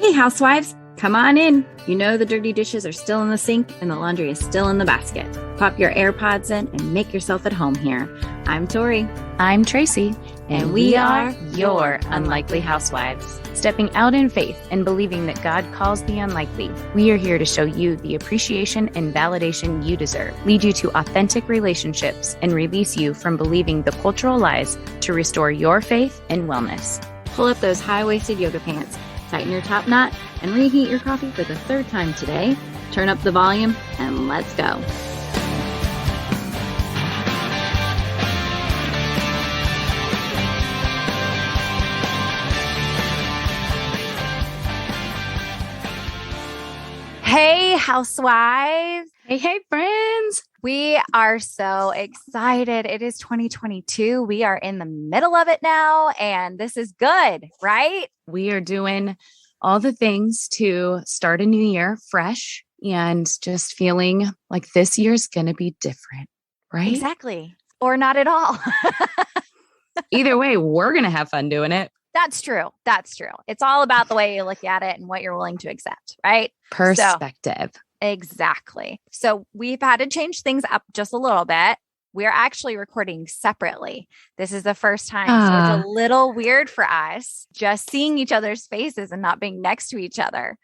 Hey, housewives, come on in. You know the dirty dishes are still in the sink and the laundry is still in the basket. Pop your AirPods in and make yourself at home here. I'm Tori. I'm Tracy. And we are your Unlikely Housewives. Stepping out in faith and believing that God calls the unlikely, we are here to show you the appreciation and validation you deserve, lead you to authentic relationships, and release you from believing the cultural lies to restore your faith and wellness. Pull up those high-waisted yoga pants, tighten your top knot, and reheat your coffee for the third time today. Turn up the volume, and let's go. Hey, housewives. Hey, friends. We are so excited. It is 2022. We are in the middle of it now, and this is good, right? We are doing all the things to start a new year fresh and just feeling like this year's going to be different, right? Exactly. Or not at all. Either way, we're going to have fun doing it. That's true. That's true. It's all about the way you look at it and what you're willing to accept, right? Perspective. Exactly. So we've had to change things up just a little bit. We're actually recording separately. This is the first time. So it's a little weird for us just seeing each other's faces and not being next to each other,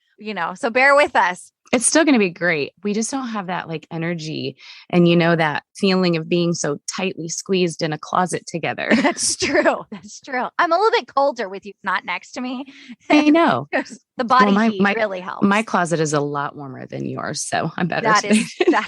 so bear with us. It's still going to be great. We just don't have that energy and that feeling of being so tightly squeezed in a closet together. That's true. That's true. I'm a little bit colder with you not next to me. I know. The body heat really helps. My closet is a lot warmer than yours, so I'm better. That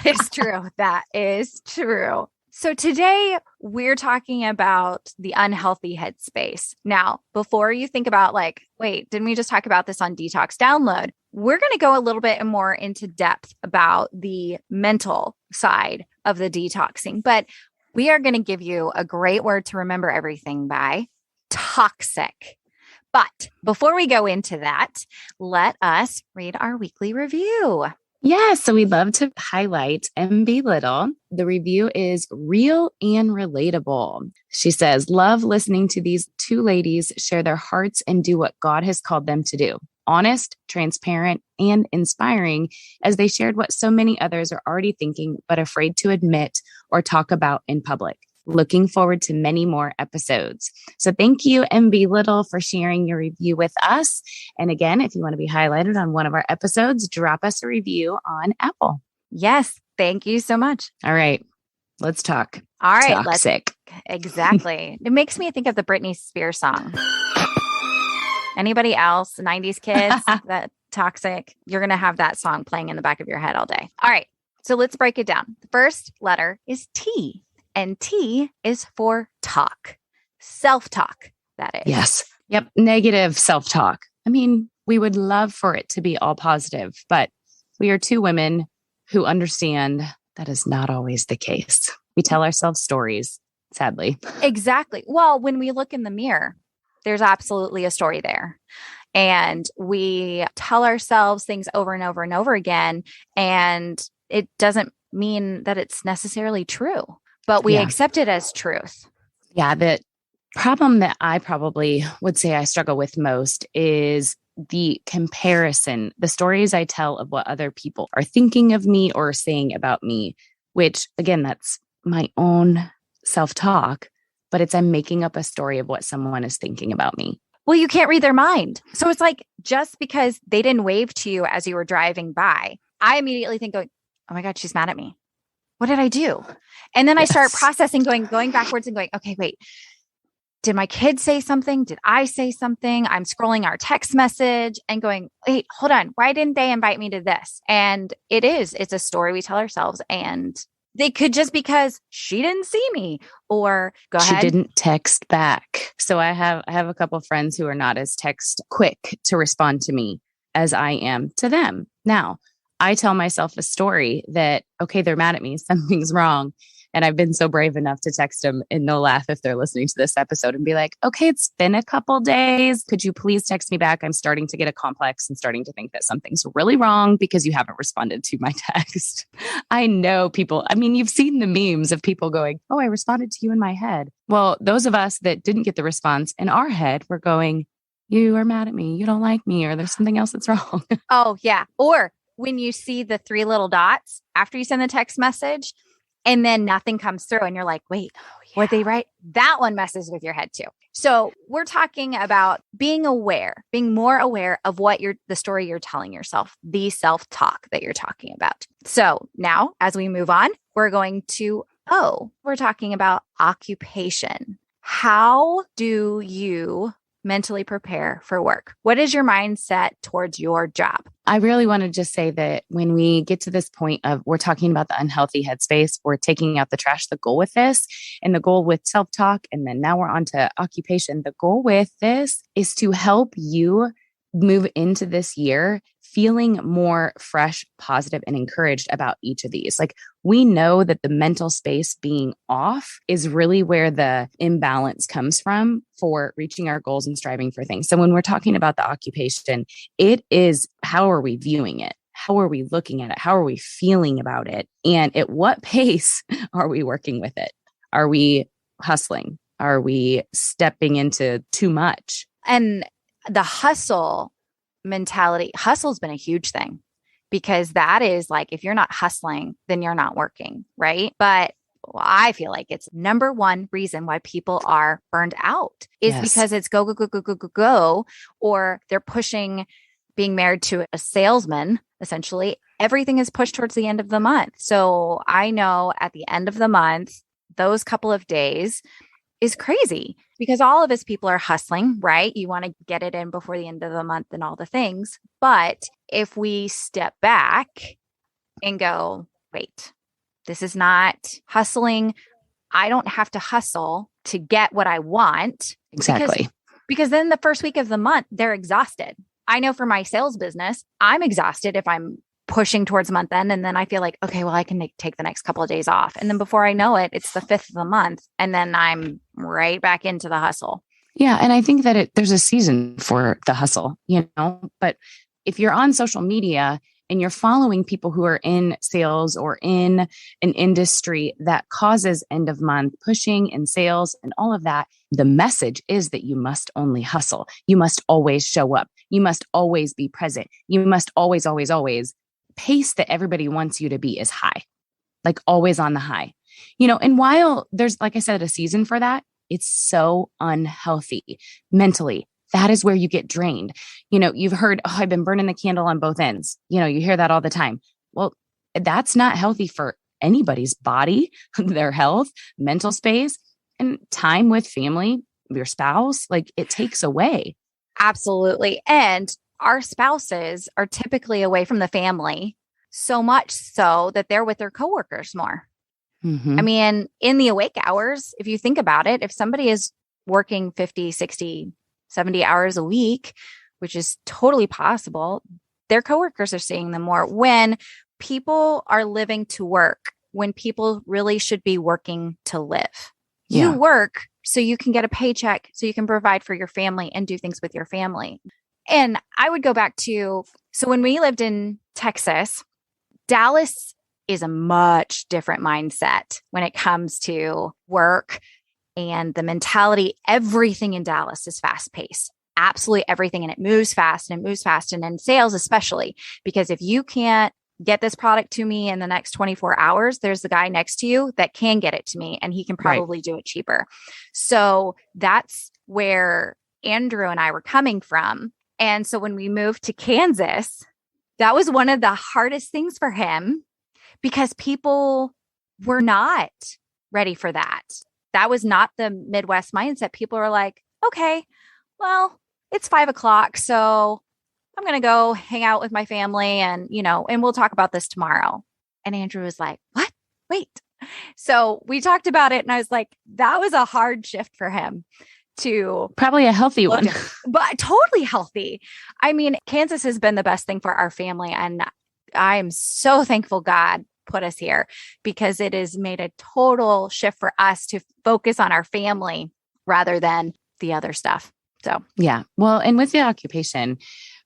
is true. That is true. So today we're talking about the unhealthy headspace. Now, before you think about wait, didn't we just talk about this on Detox Download? We're going to go a little bit more into depth about the mental side of the detoxing, but we are going to give you a great word to remember everything by: toxic. But before we go into that, let us read our weekly review. Yeah, so we'd love to highlight MB Little. The review is real and relatable. She says, love listening to these two ladies share their hearts and do what God has called them to do. Honest, transparent, and inspiring, as they shared what so many others are already thinking but afraid to admit or talk about in public. Looking forward to many more episodes. So thank you, MB Little, for sharing your review with us. And again, if you want to be highlighted on one of our episodes, drop us a review on Apple. Yes, thank you so much. All right, let's talk. All right, toxic. Exactly. It makes me think of the Britney Spears song. Anybody else, 90s kids, that toxic, you're going to have that song playing in the back of your head all day. All right, so let's break it down. The first letter is T. And T is for talk, self-talk, that is. Yes. Yep. Negative self-talk. I mean, we would love for it to be all positive, but we are two women who understand that is not always the case. We tell ourselves stories, sadly. Exactly. Well, when we look in the mirror, there's absolutely a story there. And we tell ourselves things over and over and over again. And it doesn't mean that it's necessarily true. But we accept it as truth. Yeah. The problem that I probably would say I struggle with most is the comparison, the stories I tell of what other people are thinking of me or saying about me, which again, that's my own self-talk, but I'm making up a story of what someone is thinking about me. Well, you can't read their mind. So it's like, just because they didn't wave to you as you were driving by, I immediately think, oh my God, she's mad at me. What did I do? And then I start processing, going backwards and going, okay, wait, did my kid say something? Did I say something? I'm scrolling our text message and going, wait, hold on. Why didn't they invite me to this? And it's a story we tell ourselves, and they could just because she didn't see me or she didn't text back. So I have a couple of friends who are not as text quick to respond to me as I am to them. Now, I tell myself a story that, okay, they're mad at me, something's wrong. And I've been so brave enough to text them, and they'll laugh if they're listening to this episode and be like, okay, it's been a couple days. Could you please text me back? I'm starting to get a complex and starting to think that something's really wrong because you haven't responded to my text. I know people, I mean, you've seen the memes of people going, oh, I responded to you in my head. Well, those of us that didn't get the response in our head, we're going, You are mad at me. You don't like me, or there's something else that's wrong. Oh, yeah. Or when you see the three little dots after you send the text message and then nothing comes through and you're like, wait, what they write? That one messes with your head too. So we're talking about being aware, being more aware of what the story you're telling yourself, the self-talk that you're talking about. So now as we move on, we're talking about occupation. How do you mentally prepare for work? What is your mindset towards your job? I really want to just say that when we get to this point of we're talking about the unhealthy headspace, we're taking out the trash, the goal with this and the goal with self-talk. And then now we're on to occupation. The goal with this is to help you move into this year feeling more fresh, positive, and encouraged about each of these. Like we know that the mental space being off is really where the imbalance comes from for reaching our goals and striving for things. So when we're talking about the occupation, it is how are we viewing it? How are we looking at it? How are we feeling about it? And at what pace are we working with it? Are we hustling? Are we stepping into too much? And the hustle mentality, hustle's been a huge thing because that is like, if you're not hustling, then you're not working, right? But I feel like it's number one reason why people are burned out is because it's go, go, go, go, go, go, go, or they're pushing being married to a salesman. Essentially, everything is pushed towards the end of the month. So I know at the end of the month, those couple of days is crazy because all of us people are hustling, right? You want to get it in before the end of the month and all the things. But if we step back and go, wait, this is not hustling. I don't have to hustle to get what I want. Exactly. Because then the first week of the month, they're exhausted. I know for my sales business, I'm exhausted if I'm pushing towards month end. And then I feel like, okay, well, I can take the next couple of days off. And then before I know it, it's the 5th of the month. And then I'm right back into the hustle. Yeah. And I think that there's a season for the hustle, but if you're on social media and you're following people who are in sales or in an industry that causes end of month pushing and sales and all of that, the message is that you must only hustle. You must always show up. You must always be present. You must always, always, always. Pace that everybody wants you to be is high, like always on the high, and while there's, like I said, a season for that, it's so unhealthy mentally. That is where you get drained. You've heard, oh, I've been burning the candle on both ends. You hear that all the time. Well, that's not healthy for anybody's body, their health, mental space, and time with family, your spouse. Like it takes away. Absolutely. And our spouses are typically away from the family, so much so that they're with their coworkers more. Mm-hmm. I mean, in the awake hours, if you think about it, if somebody is working 50, 60, 70 hours a week, which is totally possible, their coworkers are seeing them more. When people are living to work, when people really should be working to live. You work so you can get a paycheck, so you can provide for your family and do things with your family. And I would go back to, so when we lived in Texas, Dallas is a much different mindset when it comes to work and the mentality. Everything in Dallas is fast paced, absolutely everything. And it moves fast and it moves fast. And in sales, especially, because if you can't get this product to me in the next 24 hours, there's the guy next to you that can get it to me and he can probably do it cheaper. So that's where Andrew and I were coming from. And so when we moved to Kansas, that was one of the hardest things for him because people were not ready for that. That was not the Midwest mindset. People were like, okay, well, it's 5:00. So I'm going to go hang out with my family and, and we'll talk about this tomorrow. And Andrew was like, what? Wait. So we talked about it and I was like, that was a hard shift for him. To probably a healthy one, but totally healthy. I mean, Kansas has been the best thing for our family. And I am so thankful God put us here because it has made a total shift for us to focus on our family rather than the other stuff. So, yeah. Well, and with the occupation,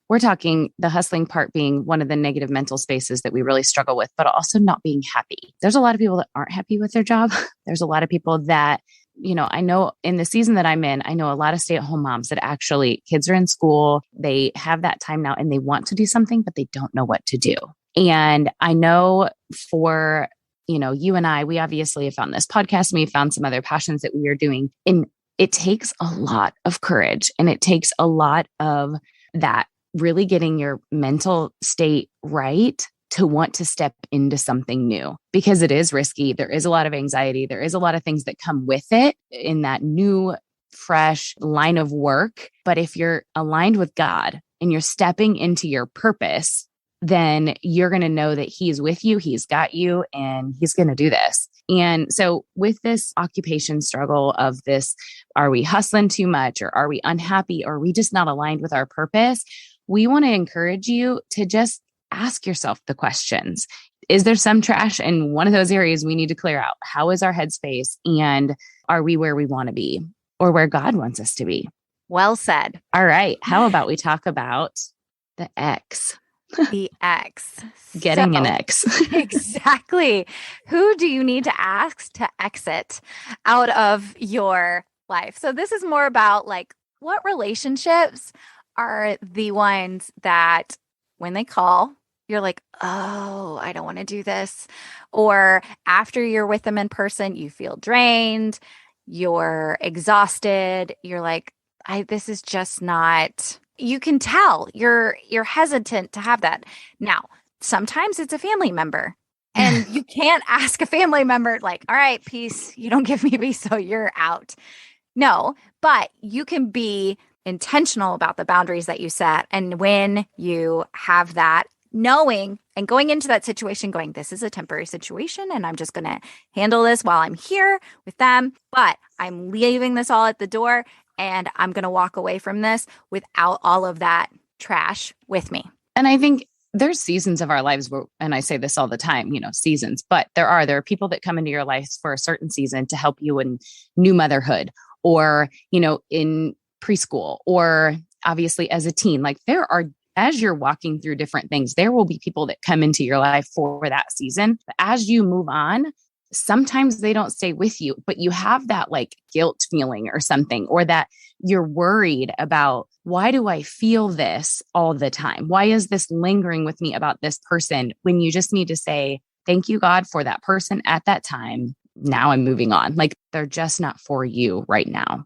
we're talking the hustling part being one of the negative mental spaces that we really struggle with, but also not being happy. There's a lot of people that aren't happy with their job. There's a lot of people that I know in the season that I'm in, I know a lot of stay-at-home moms that actually kids are in school, they have that time now and they want to do something, but they don't know what to do. And I know for, you and I, we obviously have found this podcast and we found some other passions that we are doing. And it takes a lot of courage and it takes a lot of that really getting your mental state right to want to step into something new, because it is risky. There is a lot of anxiety. There is a lot of things that come with it in that new, fresh line of work. But if you're aligned with God and you're stepping into your purpose, then you're going to know that He's with you, He's got you, and He's going to do this. And so with this occupation struggle of this, are we hustling too much, or are we unhappy, or are we just not aligned with our purpose? We want to encourage you to just ask yourself the questions. Is there some trash in one of those areas we need to clear out? How is our headspace? And are we where we want to be or where God wants us to be? Well said. All right. How about we talk about the X? The X. Getting an X. Exactly. Who do you need to ask to exit out of your life? So this is more about like, what relationships are the ones that when they call, you're like, oh, I don't want to do this. Or after you're with them in person, you feel drained, you're exhausted. You're like, this is just not, you can tell you're hesitant to have that. Now, sometimes it's a family member and you can't ask a family member like, all right, peace. You don't give me peace, so you're out. No, but you can be intentional about the boundaries that you set. And when you have that, knowing and going into that situation going, this is a temporary situation and I'm just going to handle this while I'm here with them, but I'm leaving this all at the door and I'm going to walk away from this without all of that trash with me. And I think there's seasons of our lives where, and I say this all the time, seasons, but there are people that come into your life for a certain season to help you in new motherhood or, in preschool or obviously as a teen. Like there are, as you're walking through different things, there will be people that come into your life for that season. But as you move on, sometimes they don't stay with you, but you have that like guilt feeling or something, or that you're worried about, why do I feel this all the time? Why is this lingering with me about this person? When you just need to say, thank you, God, for that person at that time. Now I'm moving on. Like they're just not for you right now.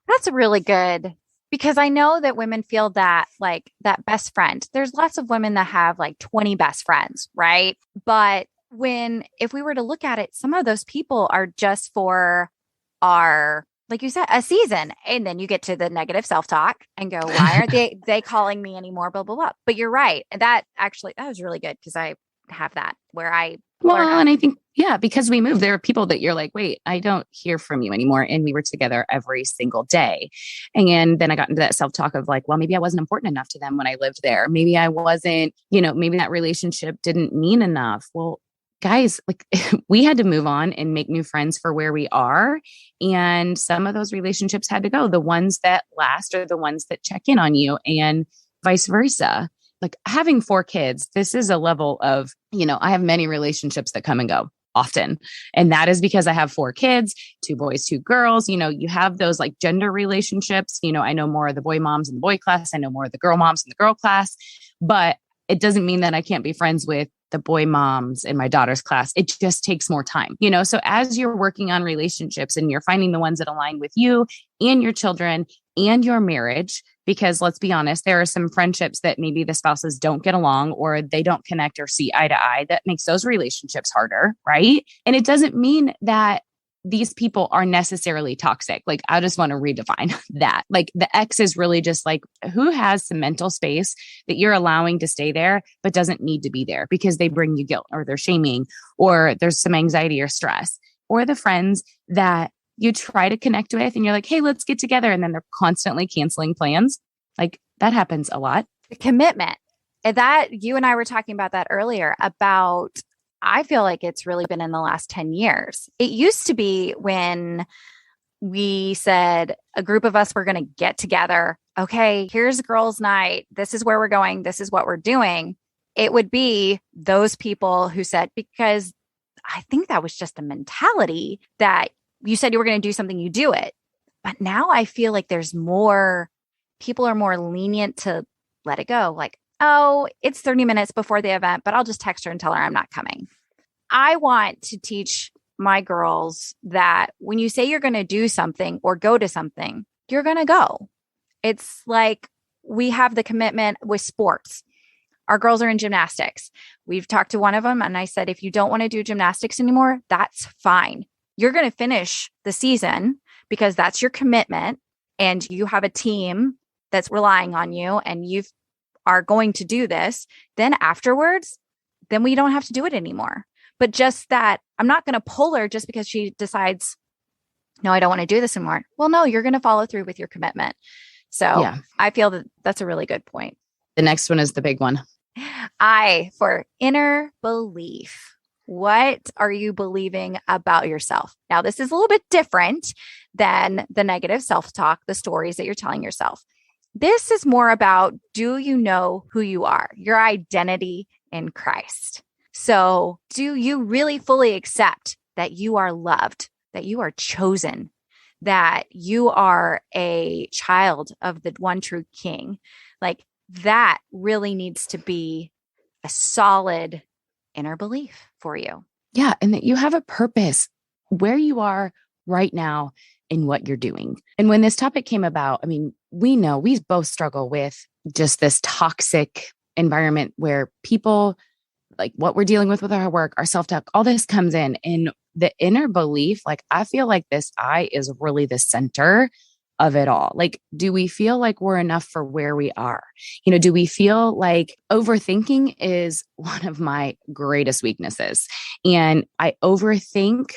That's really good. Because I know that women feel that like that best friend, there's lots of women that have like 20 best friends, right? But if we were to look at it, some of those people are just for our, like you said, a season. And then you get to the negative self-talk and go, why aren't they calling me anymore? Blah, blah, blah. But you're right. And that was really good because I have that where and I think, because we moved, there are people that you're like, wait, I don't hear from you anymore. And we were together every single day. And then I got into that self-talk of like, well, maybe I wasn't important enough to them when I lived there. Maybe I wasn't, maybe that relationship didn't mean enough. Well, guys, like we had to move on and make new friends for where we are. And some of those relationships had to go. The ones that last are the ones that check in on you and vice versa. Like having 4 kids, this is a level of, I have many relationships that come and go often. And that is because I have 4 kids, 2 boys, 2 girls. You have those like gender relationships. I know more of the boy moms in the boy class. I know more of the girl moms in the girl class, but it doesn't mean that I can't be friends with the boy moms in my daughter's class. It just takes more time, so as you're working on relationships and you're finding the ones that align with you and your children and your marriage, because let's be honest, there are some friendships that maybe the spouses don't get along or they don't connect or see eye to eye. That makes those relationships harder, right? And it doesn't mean that these people are necessarily toxic. Like, I just want to redefine that. Like the X is really just like, who has some mental space that you're allowing to stay there, but doesn't need to be there because they bring you guilt or they're shaming or there's some anxiety or stress, or the friends that you try to connect with and you're like, hey, let's get together. And then they're constantly canceling plans. Like that happens a lot. The commitment that you and I were talking about that earlier about, I feel like it's really been in the last 10 years. It used to be when we said a group of us were going to get together. Okay, here's girls' night. This is where we're going. This is what we're doing. It would be those people who said, because I think that was just a mentality that you said you were going to do something, you do it. But now I feel like people are more lenient to let it go. Like, oh, it's 30 minutes before the event, but I'll just text her and tell her I'm not coming. I want to teach my girls that when you say you're going to do something or go to something, you're going to go. It's like we have the commitment with sports. Our girls are in gymnastics. We've talked to one of them and I said, if you don't want to do gymnastics anymore, that's fine. You're going to finish the season because that's your commitment and you have a team that's relying on you and you are going to do this. Then afterwards, then we don't have to do it anymore. But just that I'm not going to pull her just because she decides, no, I don't want to do this anymore. Well, no, you're going to follow through with your commitment. So I feel that that's a really good point. The next one is the big one. For inner belief. What are you believing about yourself? Now, this is a little bit different than the negative self-talk, the stories that you're telling yourself. This is more about, do you know who you are, your identity in Christ? So do you really fully accept that you are loved, that you are chosen, that you are a child of the one true King? Like that really needs to be a solid inner belief for you. Yeah. And that you have a purpose where you are right now in what you're doing. And when this topic came about, I mean, we know we both struggle with just this toxic environment where people, like what we're dealing with our work, our self-talk, all this comes in. And the inner belief, like I feel like this I is really the center of it all. Like, do we feel like we're enough for where we are? Do we feel like overthinking is one of my greatest weaknesses? And I overthink,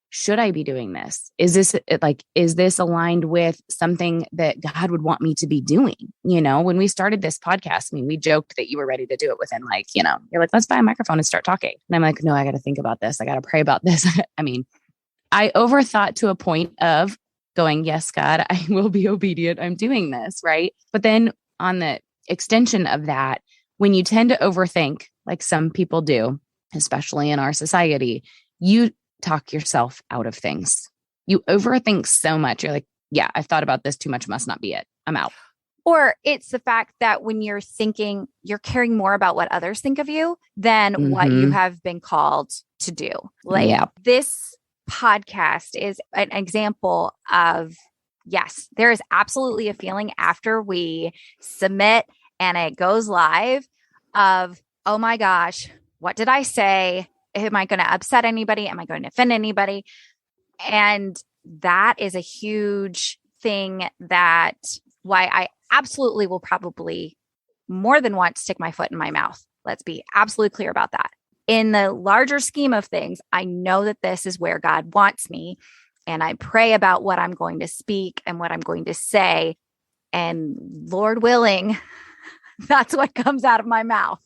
should I be doing this? Is this aligned with something that God would want me to be doing? When we started this podcast, I mean, we joked that you were ready to do it within you're like, let's buy a microphone and start talking. And I'm like, no, I got to think about this. I got to pray about this. I mean, I overthought to a point of going, yes, God, I will be obedient. I'm doing this. Right. But then on the extension of that, when you tend to overthink, like some people do, especially in our society, you talk yourself out of things. You overthink so much. You're like, yeah, I've thought about this too much. Must not be it. I'm out. Or it's the fact that when you're thinking, you're caring more about what others think of you than what you have been called to do. This podcast is an example of, yes, there is absolutely a feeling after we submit and it goes live of, oh my gosh, what did I say? Am I going to upset anybody? Am I going to offend anybody? And that is a huge thing that why I absolutely will probably more than once stick my foot in my mouth. Let's be absolutely clear about that. In the larger scheme of things, I know that this is where God wants me. And I pray about what I'm going to speak and what I'm going to say. And Lord willing, that's what comes out of my mouth.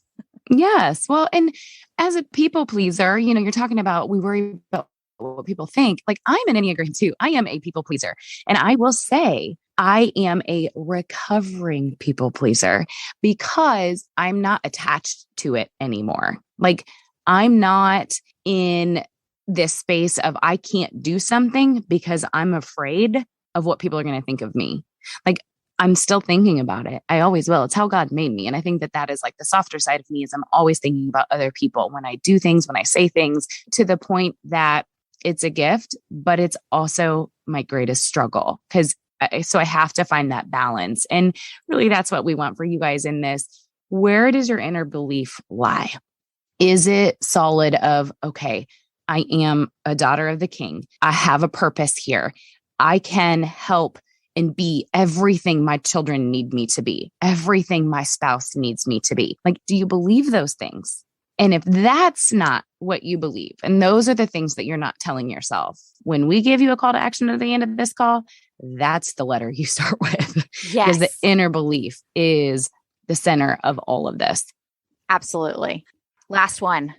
Yes. Well, and as a people pleaser, you're talking about, we worry about what people think. Like I'm an Enneagram 2. I am a people pleaser. And I will say I am a recovering people pleaser because I'm not attached to it anymore. Like I'm not in this space of I can't do something because I'm afraid of what people are going to think of me. Like I'm still thinking about it. I always will. It's how God made me. And I think that is like the softer side of me is I'm always thinking about other people when I do things, when I say things, to the point that it's a gift, but it's also my greatest struggle. So I have to find that balance. And really that's what we want for you guys in this. Where does your inner belief lie? Is it solid of, okay, I am a daughter of the King. I have a purpose here. I can help and be everything my children need me to be, everything my spouse needs me to be. Like, do you believe those things? And if that's not what you believe, and those are the things that you're not telling yourself, when we give you a call to action at the end of this call, that's the letter you start with. Yes. Because the inner belief is the center of all of this. Absolutely. Last one.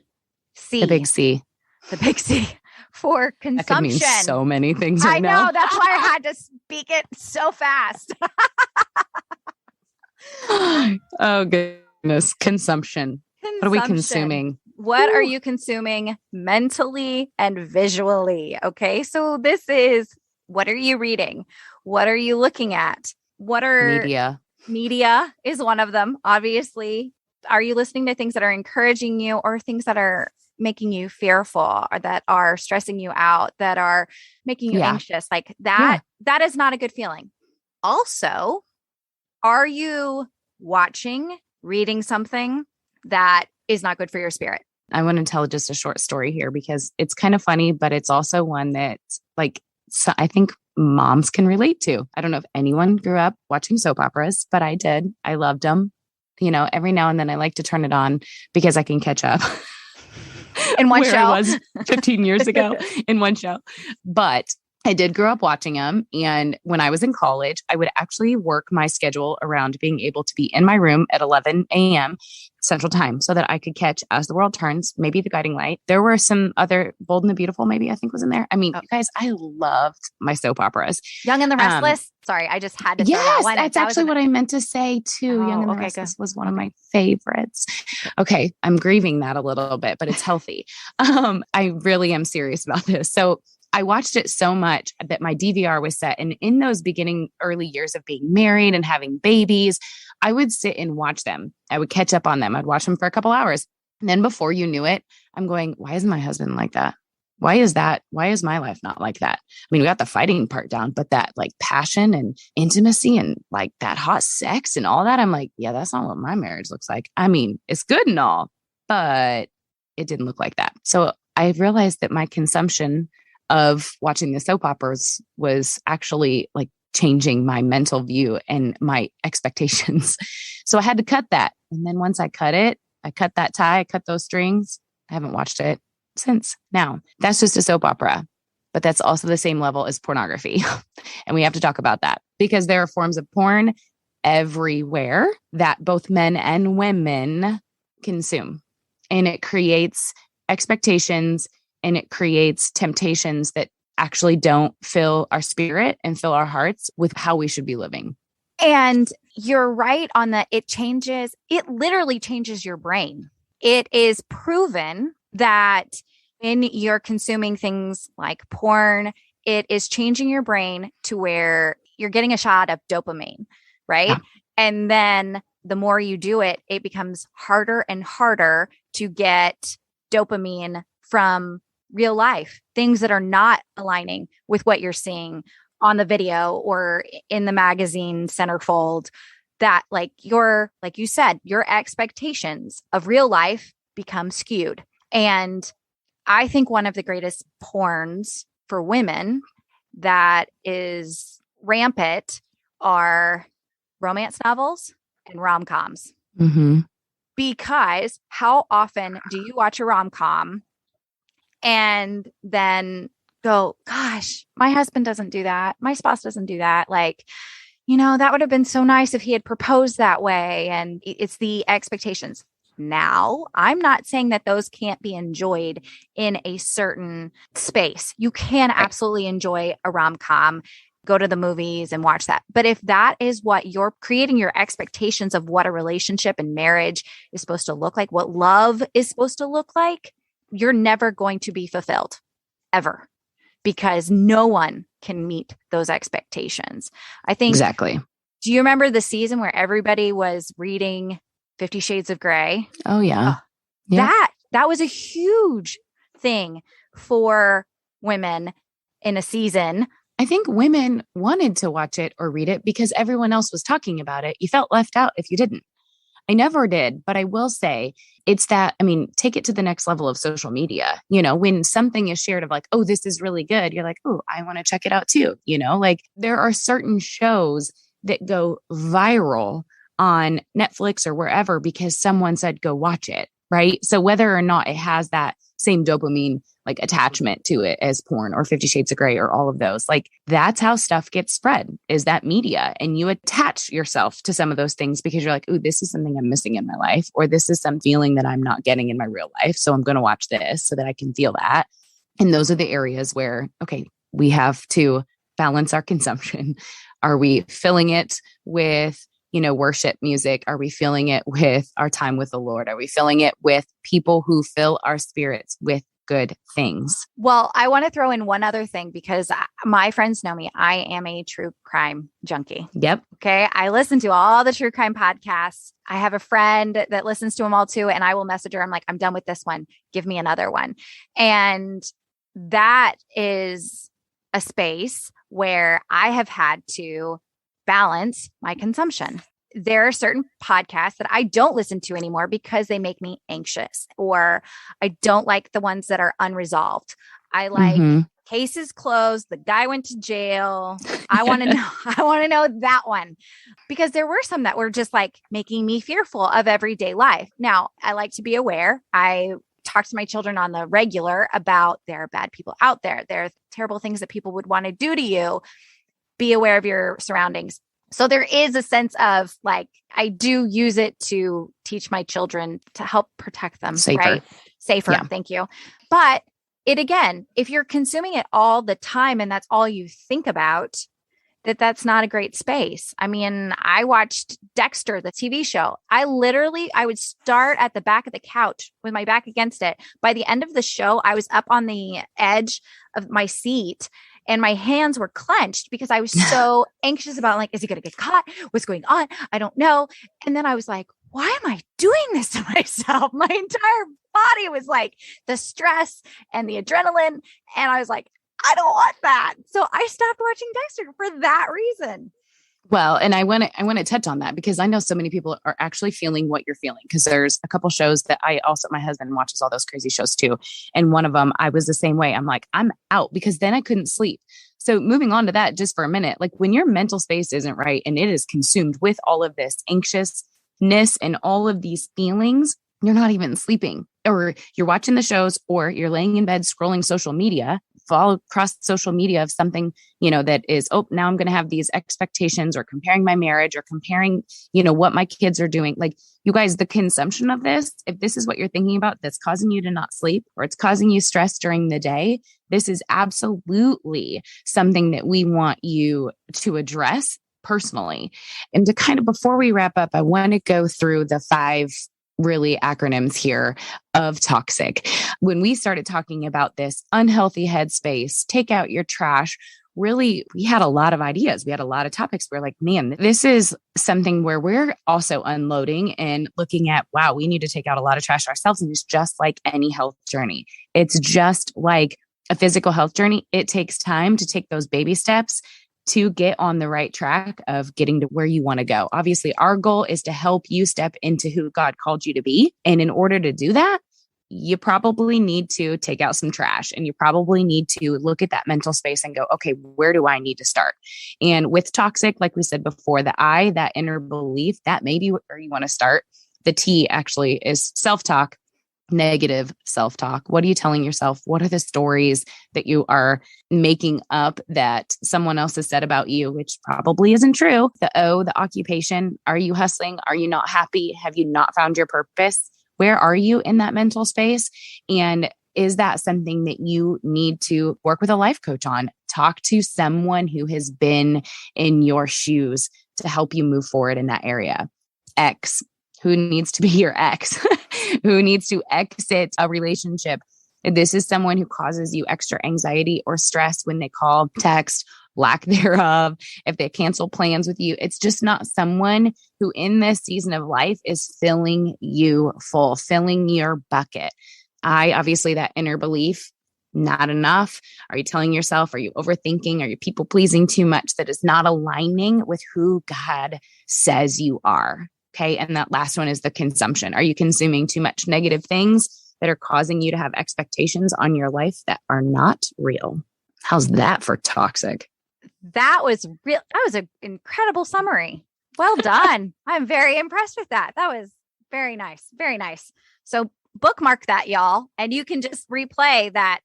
C. The big C. The big C. For consumption. That could mean so many things right I know. now. That's why I had to speak it so fast. Oh, goodness. Consumption. What are we consuming? What are Woo. you consuming mentally and visually? Okay. So this is, what are you reading? What are you looking at? What are media is one of them, obviously. Are you listening to things that are encouraging you or things that are making you fearful or that are stressing you out, that are making you anxious? Like that is not a good feeling. Also, are you watching, reading something that is not good for your spirit? I want to tell just a short story here because it's kind of funny, but it's also one that I think moms can relate to. I don't know if anyone grew up watching soap operas, but I did. I loved them. Every now and then I like to turn it on because I can catch up. In one where show. I was 15 years ago in one show. But I did grow up watching them. And when I was in college, I would actually work my schedule around being able to be in my room at 11 a.m. Central Time so that I could catch As the World Turns, maybe The Guiding Light. There were some other, Bold and the Beautiful, maybe I think was in there. I mean, you guys, I loved my soap operas. Young and the Restless. Sorry, I just had to throw that one. That's actually what I meant to say too. Young and the Restless was one of my favorites. Okay, I'm grieving that a little bit, but it's healthy. I really am serious about this. So I watched it so much that my DVR was set. And in those beginning early years of being married and having babies, I would sit and watch them. I would catch up on them. I'd watch them for a couple hours. And then before you knew it, I'm going, why isn't my husband like that? Why is that? Why is my life not like that? I mean, we got the fighting part down, but that like passion and intimacy and like that hot sex and all that, I'm like, yeah, that's not what my marriage looks like. I mean, it's good and all, but it didn't look like that. So I realized that my consumption of watching the soap operas was actually like changing my mental view and my expectations. So I had to cut that. And then once I cut it, I cut that tie, I cut those strings. I haven't watched it since. Now, that's just a soap opera, but that's also the same level as pornography. And we have to talk about that because there are forms of porn everywhere that both men and women consume. And it creates expectations and it creates temptations that actually don't fill our spirit and fill our hearts with how we should be living. And you're right on that. It literally changes your brain. It is proven that when you're consuming things like porn, it is changing your brain to where you're getting a shot of dopamine, right? Yeah. And then the more you do it, it becomes harder and harder to get dopamine from real life, things that are not aligning with what you're seeing on the video or in the magazine centerfold, that like you said, your expectations of real life become skewed. And I think one of the greatest porns for women that is rampant are romance novels and rom-coms. Mm-hmm. Because how often do you watch a rom-com and then go, gosh, my husband doesn't do that. My spouse doesn't do that. Like, that would have been so nice if he had proposed that way. And it's the expectations. Now, I'm not saying that those can't be enjoyed in a certain space. You can absolutely enjoy a rom-com, go to the movies and watch that. But if that is what you're creating your expectations of what a relationship and marriage is supposed to look like, what love is supposed to look like, you're never going to be fulfilled ever, because no one can meet those expectations. I think exactly. Do you remember the season where everybody was reading 50 Shades of Grey? Oh yeah. That was a huge thing for women in a season. I think women wanted to watch it or read it because everyone else was talking about it. You felt left out if you didn't. I never did, but I will say it's that, take it to the next level of social media. When something is shared of like, oh, this is really good. You're like, oh, I want to check it out too. Like there are certain shows that go viral on Netflix or wherever because someone said, go watch it. Right. So whether or not it has that same dopamine like attachment to it as porn or 50 Shades of Grey or all of those, like that's how stuff gets spread, is that media. And you attach yourself to some of those things because you're like, ooh, this is something I'm missing in my life, or this is some feeling that I'm not getting in my real life. So I'm going to watch this so that I can feel that. And those are the areas where, okay, we have to balance our consumption. Are we filling it with worship music? Are we filling it with our time with the Lord? Are we filling it with people who fill our spirits with good things? Well, I want to throw in one other thing because my friends know me. I am a true crime junkie. Yep. Okay. I listen to all the true crime podcasts. I have a friend that listens to them all too. And I will message her. I'm like, I'm done with this one. Give me another one. And that is a space where I have had to balance my consumption. There are certain podcasts that I don't listen to anymore because they make me anxious, or I don't like the ones that are unresolved. I like cases closed. The guy went to jail. I want to know, I want to know that one, because there were some that were just like making me fearful of everyday life. Now, I like to be aware. I talk to my children on the regular about there are bad people out there. There are terrible things that people would want to do to you. Be aware of your surroundings. So there is a sense of like, I do use it to teach my children to help protect them. Safer. Right? Safer. Yeah. Thank you. But it again, if you're consuming it all the time and that's all you think about, that's not a great space. I mean, I watched Dexter, the TV show. I would start at the back of the couch with my back against it. By the end of the show, I was up on the edge of my seat and my hands were clenched because I was so anxious about like, is he going to get caught? What's going on? I don't know. And then I was like, why am I doing this to myself? My entire body was like the stress and the adrenaline. And I was like, I don't want that. So I stopped watching Dexter for that reason. Well, and I want to touch on that because I know so many people are actually feeling what you're feeling, because there's a couple shows that my husband watches all those crazy shows too. And one of them, I was the same way. I'm like, I'm out, because then I couldn't sleep. So moving on to that just for a minute, like when your mental space isn't right and it is consumed with all of this anxiousness and all of these feelings, you're not even sleeping, or you're watching the shows, or you're laying in bed scrolling social media, fall across social media of something, that is, oh, now I'm going to have these expectations, or comparing my marriage, or comparing, what my kids are doing. Like, you guys, the consumption of this, if this is what you're thinking about, that's causing you to not sleep, or it's causing you stress during the day, this is absolutely something that we want you to address personally. And to kind of, before we wrap up, I want to go through the 5 really acronyms here of toxic. When we started talking about this unhealthy headspace, take out your trash, really, we had a lot of ideas. We had a lot of topics. We're like, man, this is something where we're also unloading and looking at, wow, we need to take out a lot of trash ourselves. And it's just like any health journey. It's just like a physical health journey. It takes time to take those baby steps to get on the right track of getting to where you want to go. Obviously, our goal is to help you step into who God called you to be. And in order to do that, you probably need to take out some trash, and you probably need to look at that mental space and go, okay, where do I need to start? And with toxic, like we said before, the I, that inner belief, that may be where you want to start. The T actually is self-talk. Negative self-talk. What are you telling yourself? What are the stories that you are making up that someone else has said about you, which probably isn't true? The O, the occupation. Are you hustling? Are you not happy? Have you not found your purpose? Where are you in that mental space? And is that something that you need to work with a life coach on? Talk to someone who has been in your shoes to help you move forward in that area. X, who needs to be your ex? Who needs to exit a relationship? This is someone who causes you extra anxiety or stress when they call, text, lack thereof, if they cancel plans with you. It's just not someone who in this season of life is filling you full, filling your bucket. Obviously that inner belief, not enough. Are you telling yourself, are you overthinking? Are you people pleasing too much that is not aligning with who God says you are? Okay. And that last one is the consumption. Are you consuming too much negative things that are causing you to have expectations on your life that are not real? How's that for toxic? That was real. That was an incredible summary. Well done. I'm very impressed with that. That was very nice. Very nice. So bookmark that, y'all. And you can just replay that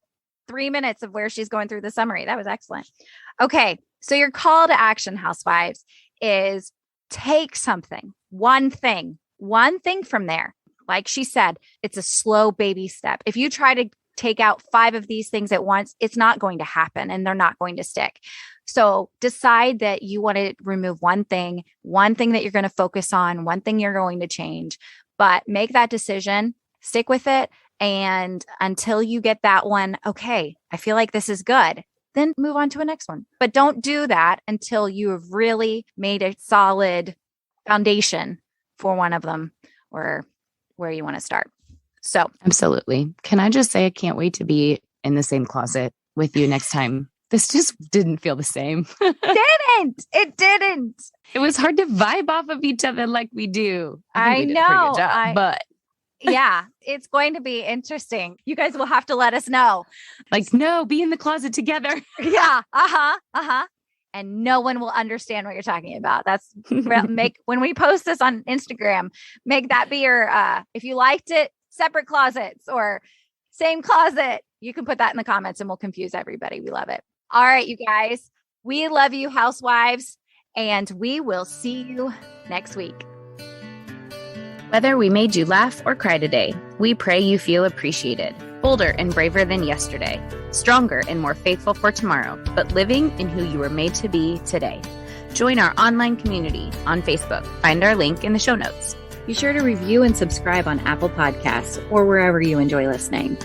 3 minutes of where she's going through the summary. That was excellent. Okay. So your call to action, housewives, is take something, one thing from there. Like she said, it's a slow baby step. If you try to take out 5 of these things at once, it's not going to happen and they're not going to stick. So decide that you want to remove one thing that you're going to focus on, one thing you're going to change, but make that decision, stick with it. And until you get that one, okay, I feel like this is good, then move on to a next one. But don't do that until you have really made a solid foundation for one of them or where you want to start. So absolutely. Can I just say, I can't wait to be in the same closet with you next time. This just didn't feel the same. It didn't. It was hard to vibe off of each other like we do. I think we did know. a pretty good job, but yeah, it's going to be interesting. You guys will have to let us know. Like, no, be in the closet together. Yeah. And no one will understand what you're talking about. That's when we post this on Instagram, make that be your, if you liked it, separate closets or same closet, you can put that in the comments and we'll confuse everybody. We love it. All right, you guys, we love you, housewives, and we will see you next week. Whether we made you laugh or cry today, we pray you feel appreciated, bolder and braver than yesterday, stronger and more faithful for tomorrow, but living in who you were made to be today. Join our online community on Facebook. Find our link in the show notes. Be sure to review and subscribe on Apple Podcasts or wherever you enjoy listening.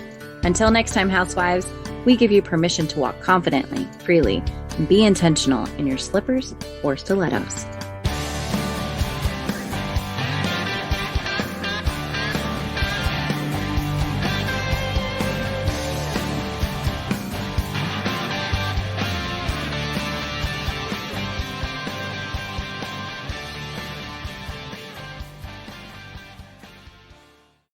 Until next time, housewives, we give you permission to walk confidently, freely, and be intentional in your slippers or stilettos.